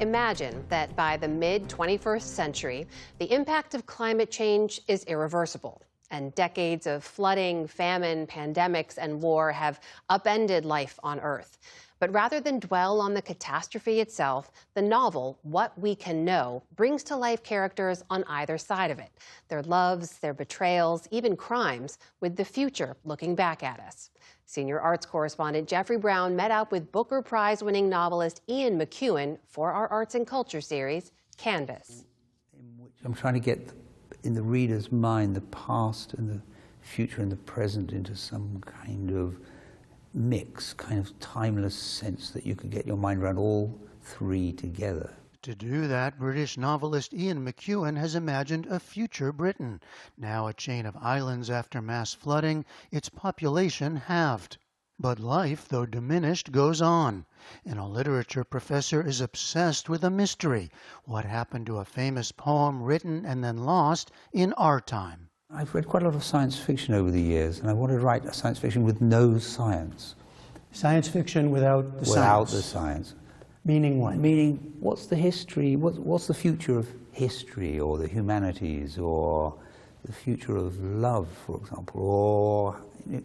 Imagine that by the mid-21st century, the impact of climate change is irreversible, and decades of flooding, famine, pandemics, and war have upended life on Earth. But rather than dwell on the catastrophe itself, the novel, What We Can Know, brings to life characters on either side of it, their loves, their betrayals, even crimes, with the future looking back at us. Senior arts correspondent Jeffrey Brown met up with Booker Prize-winning novelist Ian McEwan for our Arts and Culture series, Canvas. I'm trying to get in the reader's mind the past and the future and the present into some kind of mix, kind of timeless sense that you could get your mind around all three together. To do that, British novelist Ian McEwan has imagined a future Britain, now a chain of islands after mass flooding, its population halved. But life, though diminished, goes on, and a literature professor is obsessed with a mystery: what happened to a famous poem written and then lost in our time. I've read quite a lot of science fiction over the years, and I wanted to write a science fiction with no science. Science fiction without the science? Without the science. Meaning what? Meaning, what's the history, what's the future of history, or the humanities, or the future of love, for example, or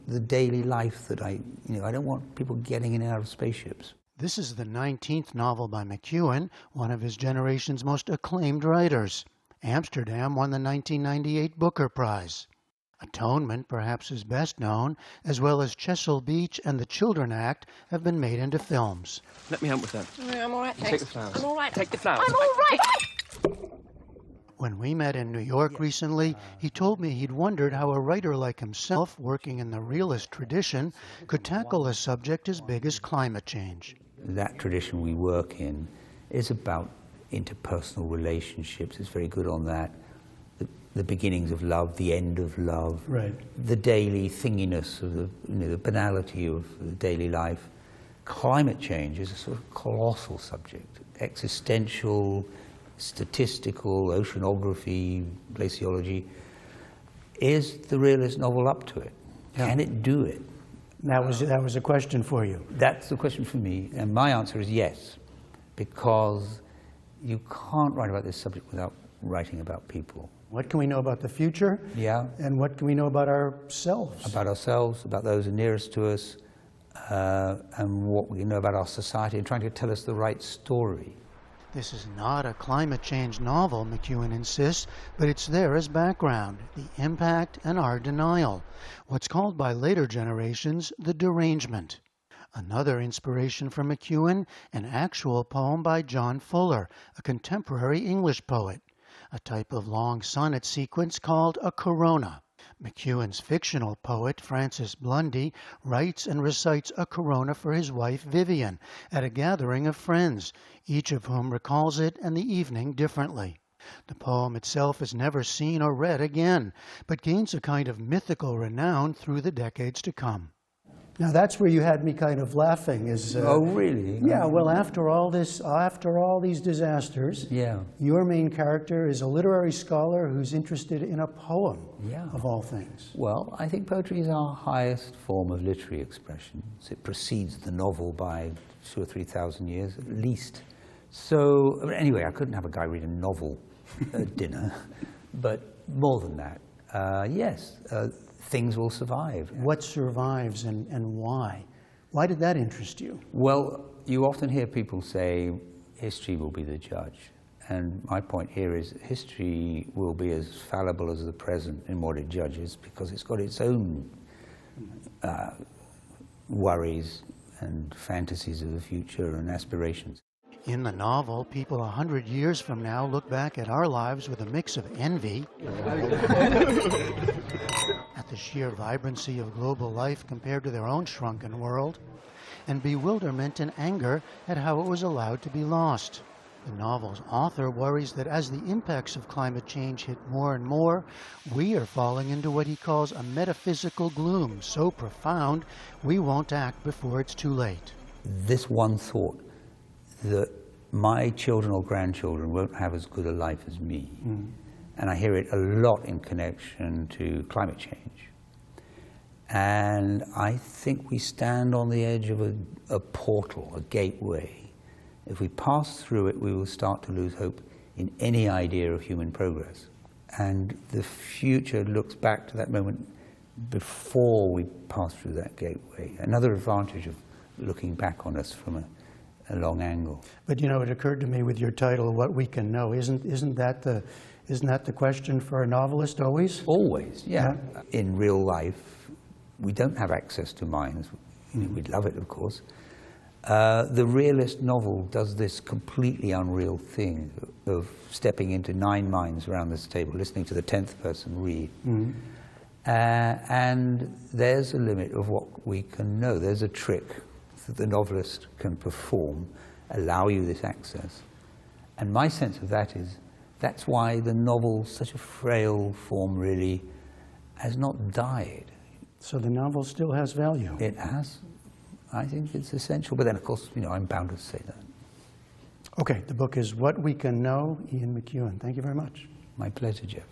the daily life that I don't want people getting in and out of spaceships. This is the 19th novel by McEwan, one of his generation's most acclaimed writers. Amsterdam won the 1998 Booker Prize. Atonement, perhaps his best known, as well as Chesil Beach and The Children Act, have been made into films. Let me help with them. I'm all right, thanks. Take the flowers. I'm all right. Take the flowers. I'm all right. When we met in New York recently, he told me he'd wondered how a writer like himself, working in the realist tradition, could tackle a subject as big as climate change. That tradition we work in is about interpersonal relationships. It's very good on that. The beginnings of love, the end of love, right. The daily thinginess of the banality of the daily life. Climate change is a sort of colossal subject, existential, statistical, oceanography, glaciology. Is the realist novel up to it? Yeah. Can it do it? That was a question for you. That's the question for me, and my answer is yes, because you can't write about this subject without writing about people. What can we know about the future? Yeah. And what can we know about ourselves? About ourselves, about those who are nearest to us, and what we know about our society, and trying to tell us the right story. This is not a climate change novel, McEwan insists, but it's there as background, the impact and our denial, what's called by later generations the derangement. Another inspiration for McEwan, an actual poem by John Fuller, a contemporary English poet, a type of long sonnet sequence called a corona. McEwan's fictional poet, Francis Blundy, writes and recites a corona for his wife Vivian at a gathering of friends, each of whom recalls it and the evening differently. The poem itself is never seen or read again, but gains a kind of mythical renown through the decades to come. Now that's where you had me kind of laughing. Oh, really? Yeah, well, after all these disasters, yeah. Your main character is a literary scholar who's interested in a poem, yeah. Of all things. Well, I think poetry is our highest form of literary expression. It precedes the novel by 2,000 or 3,000 years at least. So, anyway, I couldn't have a guy read a novel at dinner, but more than that, yes. Things will survive. What survives and why? Why did that interest you? Well, you often hear people say history will be the judge. And my point here is history will be as fallible as the present in what it judges, because it's got its own worries and fantasies of the future and aspirations. In the novel, people 100 years from now look back at our lives with a mix of envy at the sheer vibrancy of global life compared to their own shrunken world, and bewilderment and anger at how it was allowed to be lost. The novel's author worries that as the impacts of climate change hit more and more, we are falling into what he calls a metaphysical gloom so profound we won't act before it's too late. This one thought, that my children or grandchildren won't have as good a life as me. Mm. And I hear it a lot in connection to climate change. And I think we stand on the edge of a portal, a gateway, If we pass through it, we will start to lose hope in any idea of human progress. And the future looks back to that moment before we pass through that gateway. Another advantage of looking back on us from a long angle. But you know, it occurred to me with your title, What We Can Know, isn't that the question for a novelist always? Always, yeah. In real life, we don't have access to minds. You know, we'd love it, of course. The realist novel does this completely unreal thing of stepping into 9 minds around this table, listening to the 10th person read. Mm-hmm. And there's a limit of what we can know. There's a trick that the novelist can perform, allow you this access. And my sense of that is, that's why the novel, such a frail form really, has not died. So the novel still has value. It has. I think it's essential. But then, of course, you know, I'm bound to say that. Okay, the book is What We Can Know, Ian McEwan. Thank you very much. My pleasure, Jeff.